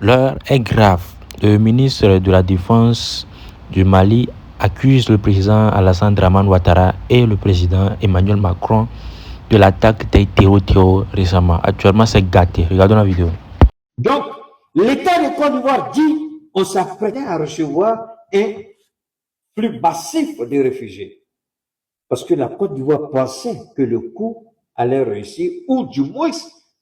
L'heure est grave. Le ministre de la Défense du Mali accuse le président Alassane Dramane Ouattara et le président Emmanuel Macron de l'attaque des terreaux récemment. Actuellement, c'est gâté. Regardons la vidéo. Donc, l'État de Côte d'Ivoire dit on s'apprêtait à recevoir un flux massif de réfugiés. Parce que la Côte d'Ivoire pensait que le coup allait réussir, ou du moins,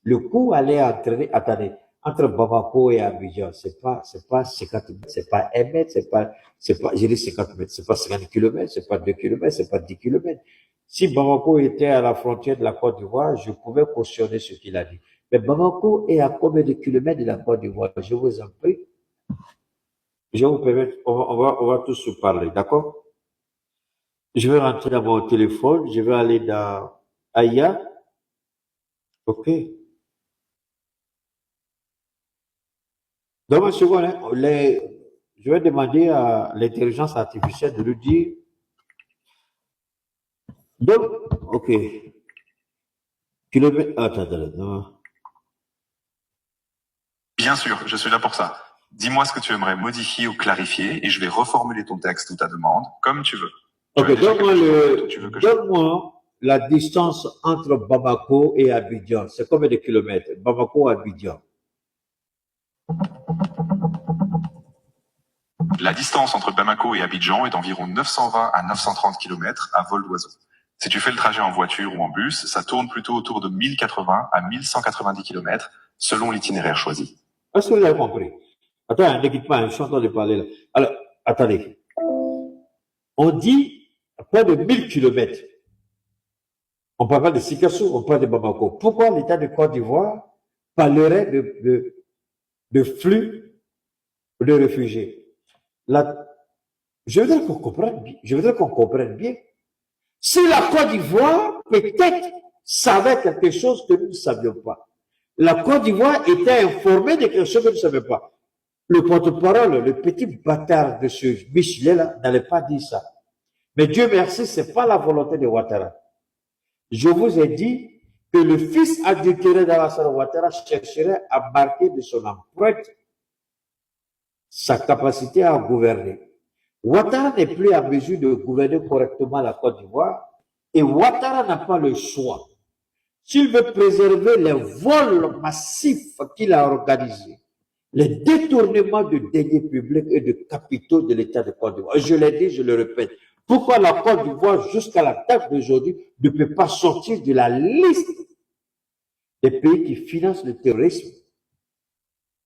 le coup allait entraîner, attendez, entre Bamako et Abidjan, c'est pas 50 mètres, c'est pas 1 mètre, c'est pas, je dis 50 mètres, c'est pas 50 kilomètres, c'est pas 2 kilomètres, c'est pas 10 kilomètres. Si Bamako était à la frontière de la Côte d'Ivoire, je pouvais cautionner ce qu'il a dit. Mais Bamako est à combien de kilomètres de la Côte d'Ivoire? Je vous en prie. Je vais vous permettre, on va tous se parler, d'accord? Je vais rentrer dans mon téléphone, je vais aller dans Aya. OK. Dans une seconde, hein, je vais demander à l'intelligence artificielle de nous dire. Donc, OK. Kilomètre. Attends, non. Bien sûr, je suis là pour ça. Dis-moi ce que tu aimerais modifier ou clarifier et je vais reformuler ton texte ou ta demande comme tu veux. OK, donne-moi la distance entre Bamako et Abidjan. C'est combien de kilomètres? Bamako et Abidjan. La distance entre Bamako et Abidjan est d'environ 920 à 930 km à vol d'oiseau. Si tu fais le trajet en voiture ou en bus, ça tourne plutôt autour de 1080 à 1190 km selon l'itinéraire choisi. Est-ce que vous avez compris? Attends, ne quitte pas, je suis en train de parler là. Alors, attendez. On dit près de 1000 km. On parle pas de Sikassou, on parle de Bamako. Pourquoi l'État de Côte d'Ivoire parlerait de flux de réfugiés? Là, je voudrais qu'on comprenne bien. Si la Côte d'Ivoire, peut-être, savait quelque chose que nous ne savions pas. La Côte d'Ivoire était informée de quelque chose que nous ne savions pas. Le porte-parole, le petit bâtard de ce Michelet-là, n'allait pas dire ça. Mais Dieu merci, c'est pas la volonté de Ouattara. Je vous ai dit que le fils adultéré d'Alassane Ouattara chercherait à marquer de son empreinte sa capacité à gouverner. Ouattara n'est plus à mesure de gouverner correctement la Côte d'Ivoire et Ouattara n'a pas le choix. S'il veut préserver les vols massifs qu'il a organisés, les détournements de deniers publics et de capitaux de l'État de Côte d'Ivoire. Je l'ai dit, je le répète. Pourquoi la Côte d'Ivoire, jusqu'à la date d'aujourd'hui, ne peut pas sortir de la liste des pays qui financent le terrorisme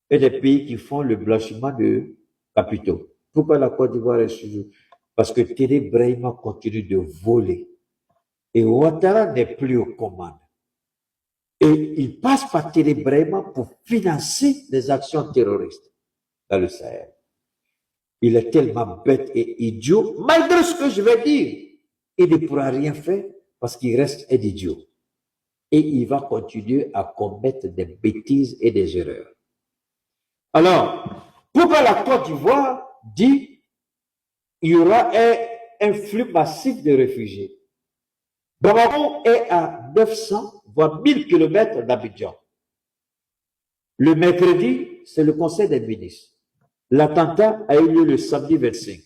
et des pays qui font le blanchiment de capitaux? Pourquoi la Côte d'Ivoire est sur? Parce que Téné Brahima continue de voler. Et Ouattara n'est plus aux commandes. Et il passe par Téné Brahima pour financer des actions terroristes dans le Sahel. Il est tellement bête et idiot, malgré ce que je vais dire. Il ne pourra rien faire parce qu'il reste un idiot. Et il va continuer à commettre des bêtises et des erreurs. Alors, pourquoi la Côte d'Ivoire dit il y aura un flux massif de réfugiés? Bamako est à 900, voire 1000 km d'Abidjan. Le mercredi, c'est le conseil des ministres. L'attentat a eu lieu le samedi 25.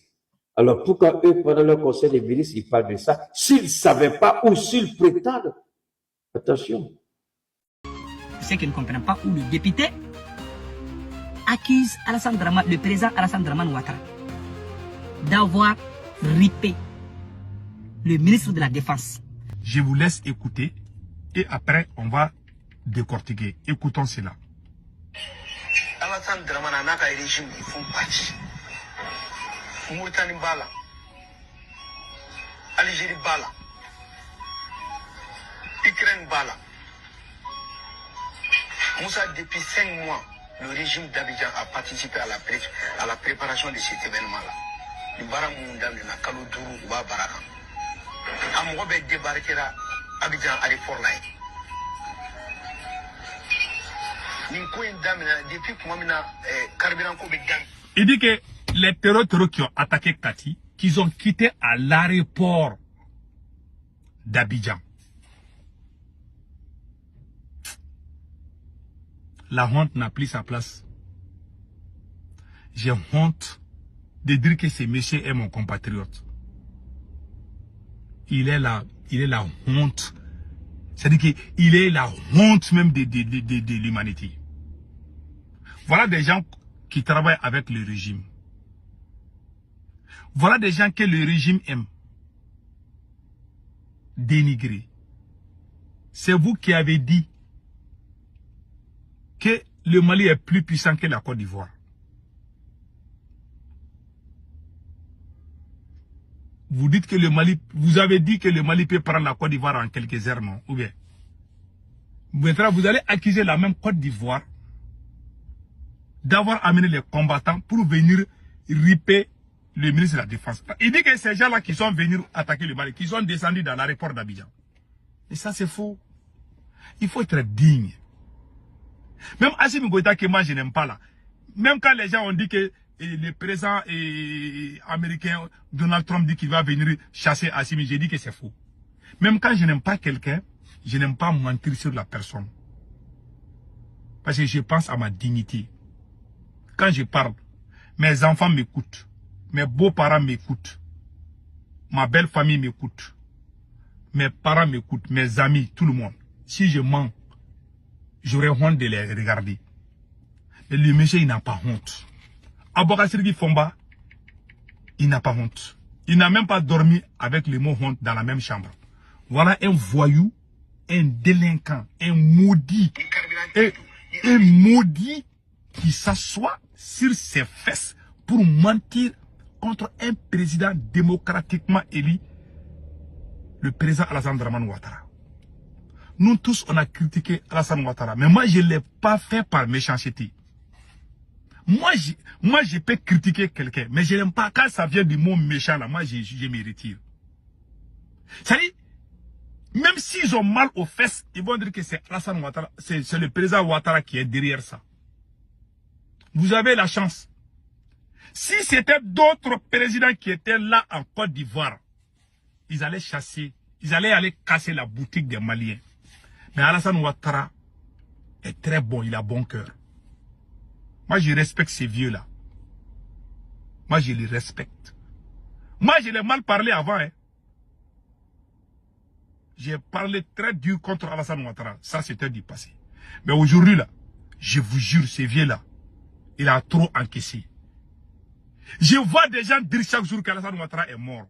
Alors pourquoi eux, pendant le conseil des ministres, ils parlent de ça, s'ils ne savaient pas ou s'ils prétendent? Attention. Ceux qui ne comprennent pas où le député accuse Alassane Dramane, le président Alassane Dramane Ouattara d'avoir ripé le ministre de la Défense. Je vous laisse écouter et après on va décortiquer. Écoutons cela. Alassane Dramane n'a qu'un régime qui font partie. Mauritanie Bala, Algérie Bala, Ukraine Bala. Moussa, depuis 5 mois, le régime d'Abidjan a participé à la préparation de cet événement-là. Le Baram Moundam n'a qu'à l'autour Ba Baraka. Amoureux débarqué à Abidjan à l'effort là. Il dit que les terroristes qui ont attaqué Kati, qu'ils ont quitté à l'aéroport d'Abidjan. La honte n'a plus sa place j'ai honte de dire que ce monsieur est mon compatriote. Il est la honte. C'est-à-dire qu'il est la honte même de l'humanité. Voilà des gens qui travaillent avec le régime. Voilà des gens que le régime aime dénigrer. C'est vous qui avez dit que le Mali est plus puissant que la Côte d'Ivoire. Vous dites que le Mali, vous avez dit que le Mali peut prendre la Côte d'Ivoire en quelques heures, non? Ou bien? Maintenant, vous allez accuser la même Côte d'Ivoire d'avoir amené les combattants pour venir riper le ministre de la Défense. Il dit que ces gens-là qui sont venus attaquer le Mali, qui sont descendus dans l'aéroport d'Abidjan. Et ça, c'est faux. Il faut être digne. Même Assimi Goïta, que moi je n'aime pas là. Même quand les gens ont dit que le président américain Donald Trump dit qu'il va venir chasser Assimi, j'ai dit que c'est faux. Même quand je n'aime pas quelqu'un, je n'aime pas mentir sur la personne. Parce que je pense à ma dignité. Quand je parle, mes enfants m'écoutent. Mes beaux-parents m'écoutent. Ma belle famille m'écoute. Mes parents m'écoutent. Mes amis, tout le monde. Si je mens, j'aurais honte de les regarder. Mais le monsieur, il n'a pas honte. Aboka Siriki Fomba, il n'a pas honte. Il n'a même pas dormi avec le mot honte dans la même chambre. Voilà un voyou, un délinquant, un maudit qui s'assoit sur ses fesses pour mentir contre un président démocratiquement élu, le président Alassane Dramane Ouattara. Nous tous, on a critiqué Alassane Ouattara, mais moi, je ne l'ai pas fait par méchanceté. Moi, je peux critiquer quelqu'un, mais je n'aime pas quand ça vient du mot méchant, là, moi, je me retire. C'est-à-dire, même s'ils ont mal aux fesses, ils vont dire que c'est Alassane Ouattara, c'est le président Ouattara qui est derrière ça. Vous avez la chance. Si c'était d'autres présidents qui étaient là en Côte d'Ivoire, ils allaient chasser, ils allaient aller casser la boutique des Maliens. Mais Alassane Ouattara est très bon, il a bon cœur. Moi, je respecte ces vieux-là. Moi, je les respecte. Moi, je l'ai mal parlé avant. Hein. J'ai parlé très dur contre Alassane Ouattara. Ça, c'était du passé. Mais aujourd'hui, là, je vous jure, ces vieux-là, il a trop encaissé. Je vois des gens dire chaque jour qu'Alassane Ouattara est mort.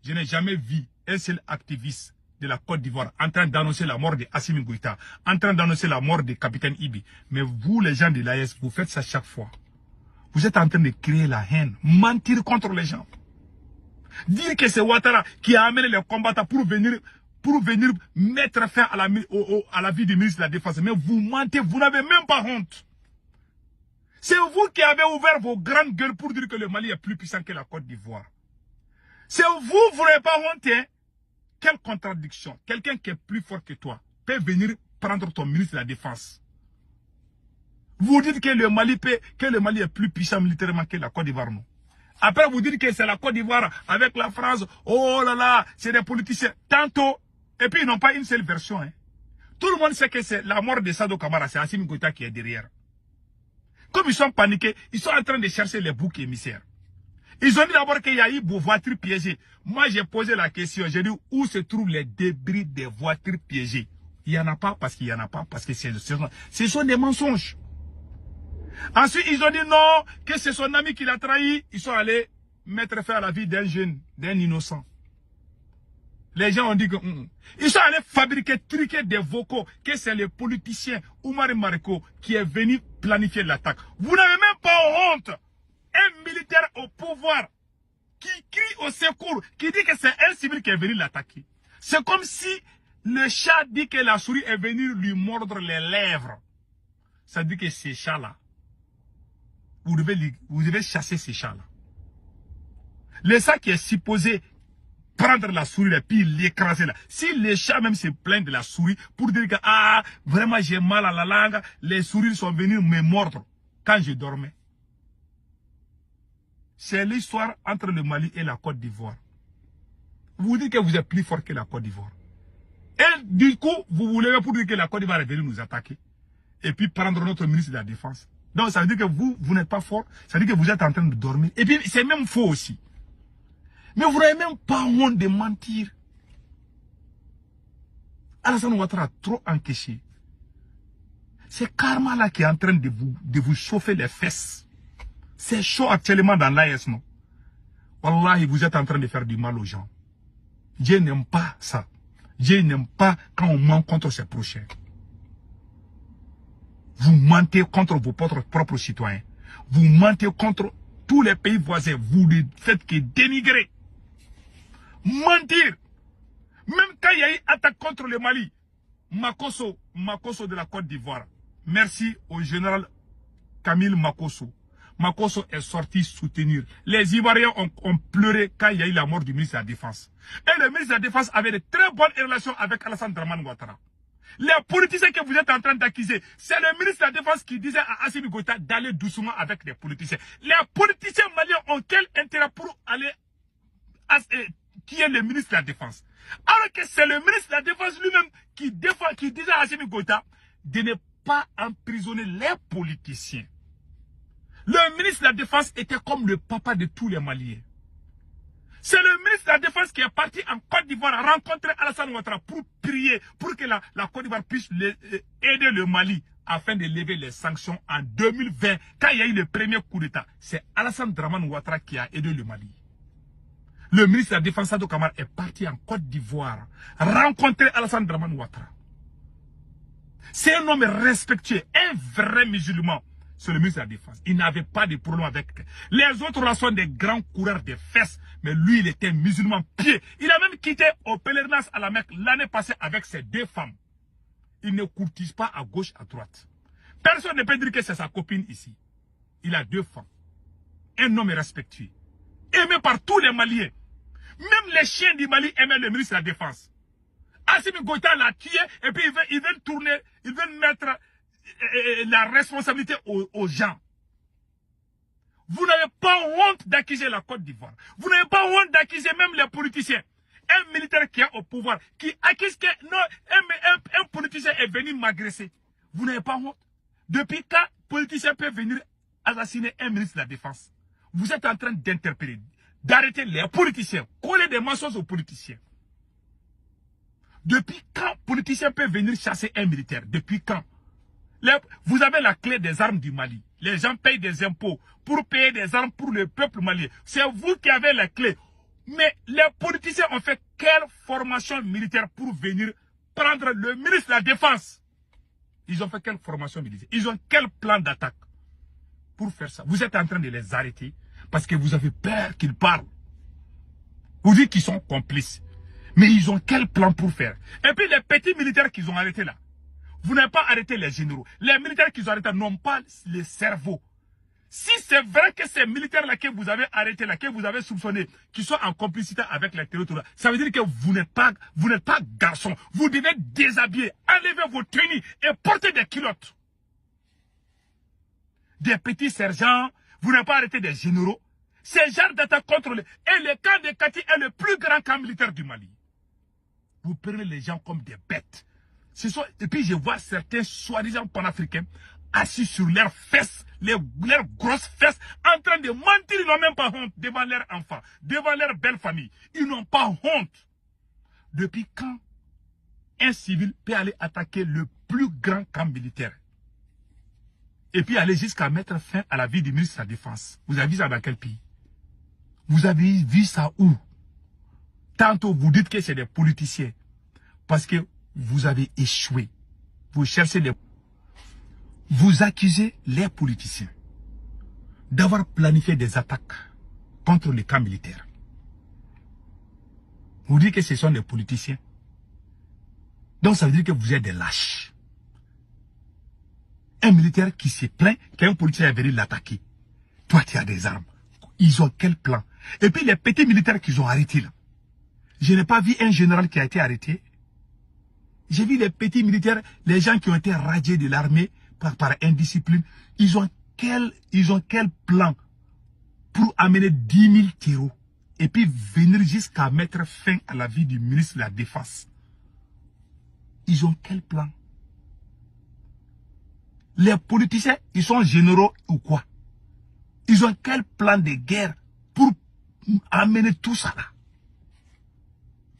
Je n'ai jamais vu un seul activiste de la Côte d'Ivoire en train d'annoncer la mort de Assimi Goïta, en train d'annoncer la mort du capitaine Ibi. Mais vous, les gens de l'AES, vous faites ça chaque fois. Vous êtes en train de créer la haine, mentir contre les gens. Dire que c'est Ouattara qui a amené les combattants pour venir mettre fin à la vie du ministre de la Défense. Mais vous mentez, vous n'avez même pas honte. C'est vous qui avez ouvert vos grandes gueules pour dire que le Mali est plus puissant que la Côte d'Ivoire. C'est vous n'avez pas honte, hein? Quelle contradiction. Quelqu'un qui est plus fort que toi peut venir prendre ton ministre de la Défense. Vous dites que le Mali est plus puissant militairement que la Côte d'Ivoire, non? Après, vous dites que c'est la Côte d'Ivoire avec la France. Oh là là, c'est des politiciens. Tantôt, et puis ils n'ont pas une seule version. Hein. Tout le monde sait que c'est la mort de Sado Kamara, c'est Assimi Goïta qui est derrière. Comme ils sont paniqués, ils sont en train de chercher les boucs émissaires. Ils ont dit d'abord qu'il y a eu des voitures piégées. Moi, j'ai posé la question. J'ai dit où se trouvent les débris des voitures piégées. Il n'y en a pas parce qu'il n'y en a pas. Parce que ce sont des mensonges. Ensuite, ils ont dit non, que c'est son ami qui l'a trahi. Ils sont allés mettre fin à la vie d'un jeune, d'un innocent. Les gens ont dit que... Ils sont allés fabriquer, truquer des vocaux, que c'est le politicien Oumar Mariko qui est venu planifier l'attaque. Vous n'avez même pas honte. Un militaire au pouvoir qui crie au secours, qui dit que c'est un civil qui est venu l'attaquer. C'est comme si le chat dit que la souris est venue lui mordre les lèvres. Ça dit que ces chats-là, vous devez chasser ces chats-là. Le chat qui est supposé prendre la souris et puis l'écraser là. Si les chats même se plaignent de la souris pour dire que ah, vraiment j'ai mal à la langue, les souris sont venues me mordre quand je dormais. C'est l'histoire entre le Mali et la Côte d'Ivoire. Vous dites que vous êtes plus fort que la Côte d'Ivoire. Et du coup, vous voulez pour dire que la Côte d'Ivoire est venue nous attaquer. Et puis prendre notre ministre de la Défense. Donc ça veut dire que vous n'êtes pas fort, ça veut dire que vous êtes en train de dormir. Et puis c'est même faux aussi. Mais vous n'avez même pas honte de mentir. Alassane Ouattara a trop encaissé. C'est Karma là qui est en train de vous chauffer les fesses. C'est chaud actuellement dans l'AS, non? Wallahi, vous êtes en train de faire du mal aux gens. Dieu n'aime pas ça. Dieu n'aime pas quand on ment contre ses prochains. Vous mentez contre vos propres citoyens. Vous mentez contre tous les pays voisins. Vous ne faites que dénigrer. Mentir. Même quand il y a eu attaque contre le Mali, Makosso de la Côte d'Ivoire, merci au général Camille Makosso. Makosso est sorti soutenir. Les Ivoiriens ont pleuré quand il y a eu la mort du ministre de la Défense. Et le ministre de la Défense avait de très bonnes relations avec Alassane Dramane Ouattara. Les politiciens que vous êtes en train d'accuser, c'est le ministre de la Défense qui disait à Assimi Goïta d'aller doucement avec les politiciens. Les politiciens maliens ont quel intérêt pour aller qui est le ministre de la Défense? Alors que c'est le ministre de la Défense lui-même qui disait à Assimi Goïta de ne pas emprisonner les politiciens. Le ministre de la Défense était comme le papa de tous les Maliens. C'est le ministre de la Défense qui est parti en Côte d'Ivoire rencontrer Alassane Ouattara pour prier pour que la Côte d'Ivoire puisse aider le Mali afin de lever les sanctions en 2020 quand il y a eu le premier coup d'État. C'est Alassane Dramane Ouattara qui a aidé le Mali. Le ministre de la Défense Sadou Kamara est parti en Côte d'Ivoire rencontrer Alassane Dramane Ouattara. C'est un homme respectueux, un vrai musulman. C'est le ministre de la Défense. Il n'avait pas de problème avec. Les autres là sont des grands coureurs de fesses. Mais lui, il était musulman pied. Il a même quitté au pèlerinage à la Mecque l'année passée avec ses 2 femmes. Il ne courtise pas à gauche, à droite. Personne ne peut dire que c'est sa copine ici. Il a 2 femmes. Un homme respectueux. Aimé par tous les Maliens. Même les chiens du Mali aimaient le ministre de la Défense. Assimi Goïta l'a tué et puis il veut tourner, il veut mettre la responsabilité aux gens. Vous n'avez pas honte d'accuser la Côte d'Ivoire. Vous n'avez pas honte d'accuser même les politiciens. Un militaire qui est au pouvoir, qui accuse que non, un politicien est venu m'agresser. Vous n'avez pas honte. Depuis quand un politicien peut venir assassiner un ministre de la Défense? Vous êtes en train d'interpeller, d'arrêter les politiciens, coller des mensonges aux politiciens. Depuis quand un politicien peut venir chasser un militaire? Depuis quand? Vous avez la clé des armes du Mali. Les gens payent des impôts pour payer des armes pour le peuple malien. C'est vous qui avez la clé. Mais les politiciens ont fait quelle formation militaire pour venir prendre le ministre de la Défense? Ils ont fait quelle formation militaire? Ils ont quel plan d'attaque pour faire ça? Vous êtes en train de les arrêter parce que vous avez peur qu'ils parlent. Vous dites qu'ils sont complices. Mais ils ont quel plan pour faire? Et puis les petits militaires qu'ils ont arrêtés là. Vous n'avez pas arrêté les généraux. Les militaires qu'ils ont arrêtés n'ont pas le cerveau. Si c'est vrai que ces militaires-là que vous avez arrêtés, là, que vous avez soupçonnés, qui sont en complicité avec les territoires, ça veut dire que vous n'êtes pas garçon. Vous devez déshabiller, enlever vos tenues et porter des culottes. Des petits sergents, vous n'avez pas arrêté des généraux. C'est genre d'attaque contre les... Et le camp de Kati est le plus grand camp militaire du Mali. Vous prenez les gens comme des bêtes. Et puis je vois certains soi-disant panafricains assis sur leurs fesses, leurs grosses fesses, en train de mentir. Ils n'ont même pas honte devant leurs enfants, devant leur belle famille. Ils n'ont pas honte. Depuis quand un civil peut aller attaquer le plus grand camp militaire et puis aller jusqu'à mettre fin à la vie du ministre de la Défense? Vous avez vu ça dans quel pays? Vous avez vu ça où? Tantôt vous dites que c'est des politiciens parce que vous avez échoué. Vous cherchez les... Vous accusez les politiciens d'avoir planifié des attaques contre les camps militaires. Vous dites que ce sont des politiciens. Donc ça veut dire que vous êtes des lâches. Un militaire qui se plaint qu'un politicien est venu l'attaquer. Toi tu as des armes. Ils ont quel plan? Et puis les petits militaires qu'ils ont arrêtés là. Je n'ai pas vu un général qui a été arrêté. J'ai vu les petits militaires, les gens qui ont été radiés de l'armée par indiscipline. Ils ont quel plan pour amener 10 000 terreaux et puis venir jusqu'à mettre fin à la vie du ministre de la Défense? Ils ont quel plan? Les politiciens, ils sont généraux ou quoi? Ils ont quel plan de guerre pour amener tout ça là?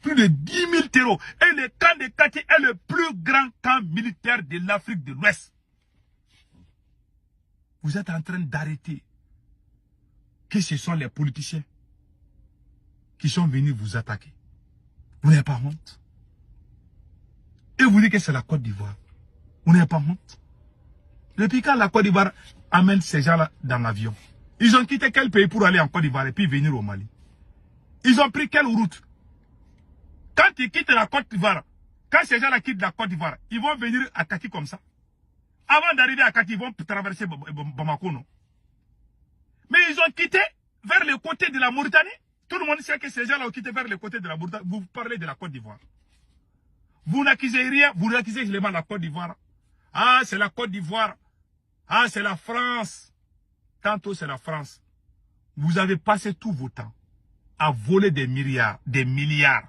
Plus de 10 000 terreaux. Et le camp de Kati est le plus grand camp militaire de l'Afrique de l'Ouest. Vous êtes en train d'arrêter que ce sont les politiciens qui sont venus vous attaquer. Vous n'avez pas honte? Et vous dites que c'est la Côte d'Ivoire. Vous n'avez pas honte? Depuis quand la Côte d'Ivoire amène ces gens-là dans l'avion? Ils ont quitté quel pays pour aller en Côte d'Ivoire et puis venir au Mali? Ils ont pris quelle route? Quand ils quittent la Côte d'Ivoire, quand ces gens-là quittent la Côte d'Ivoire, ils vont venir à Kati comme ça. Avant d'arriver à Kati, ils vont traverser Bamako, non? Mais ils ont quitté vers le côté de la Mauritanie. Tout le monde sait que ces gens-là ont quitté vers le côté de la Mauritanie. Vous parlez de la Côte d'Ivoire. Vous n'accusez rien, vous n'accusez seulement la Côte d'Ivoire. Ah, c'est la Côte d'Ivoire. Ah, c'est la France. Tantôt, c'est la France. Vous avez passé tout vos temps à voler des milliards, des milliards.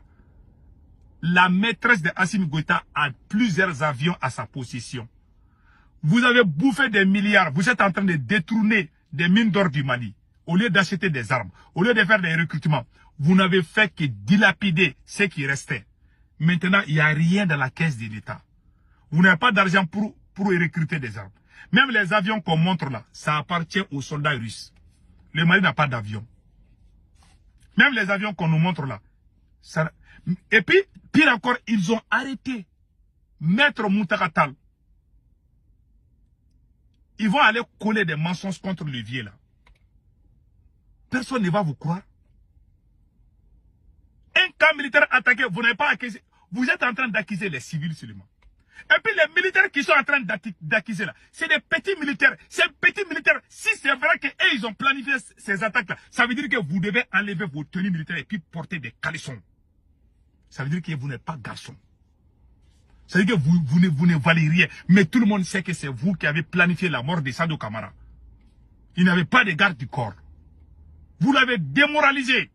La maîtresse de Assimi Goïta a plusieurs avions à sa possession. Vous avez bouffé des milliards. Vous êtes en train de détourner des mines d'or du Mali. Au lieu d'acheter des armes, au lieu de faire des recrutements, vous n'avez fait que dilapider ce qui restait. Maintenant, il n'y a rien dans la caisse de l'État. Vous n'avez pas d'argent pour recruter des armes. Même les avions qu'on montre là, ça appartient aux soldats russes. Le Mali n'a pas d'avion. Même les avions qu'on nous montre là. Ça... Et puis, pire encore, ils ont arrêté Maître Moutakatal. Ils vont aller coller des mensonges contre le vieux là. Personne ne va vous croire. Un camp militaire attaqué, vous n'avez pas accusé. Vous êtes en train d'accuser les civils seulement. Et puis les militaires qui sont en train d'accuser là, c'est des petits militaires. Ces petits militaires, si c'est vrai qu'ils ont planifié ces attaques là, ça veut dire que vous devez enlever vos tenues militaires et puis porter des caleçons. Ça veut dire que vous n'êtes pas garçon. Ça veut dire que vous ne valez rien. Mais tout le monde sait que c'est vous qui avez planifié la mort de Sadio Kamara. Il n'avait pas de garde du corps. Vous l'avez démoralisé.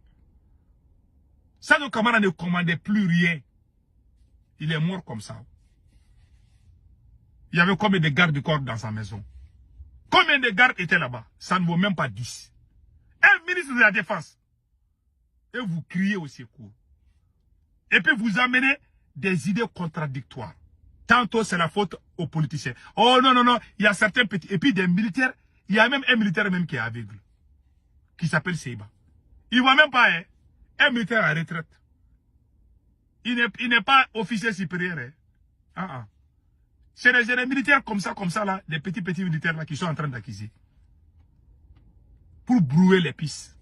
Sadio Kamara ne commandait plus rien. Il est mort comme ça. Il y avait combien de gardes du corps dans sa maison? Combien de gardes étaient là-bas? Ça ne vaut même pas 10. Un ministre de la Défense. Et vous criez au secours. Et puis vous amenez des idées contradictoires. Tantôt c'est la faute aux politiciens. Oh non, non, non, il y a certains petits. Et puis des militaires, il y a même un militaire même qui est aveugle. Qui s'appelle Seiba. Il ne voit même pas, hein, un militaire à retraite. Il n'est pas officier supérieur. Hein. C'est des militaires comme ça là, des petits militaires là qui sont en train d'accuser. Pour brouiller les pistes.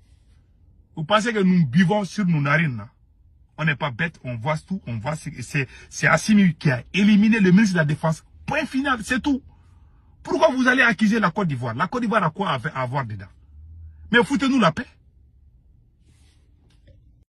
Vous pensez que nous buvons sur nos narines là? On n'est pas bête, on voit tout, on voit. C'est Assimi qui a éliminé le ministre de la Défense. Point final, c'est tout. Pourquoi vous allez accuser la Côte d'Ivoire? La Côte d'Ivoire a quoi à avoir dedans? Mais foutez-nous la paix.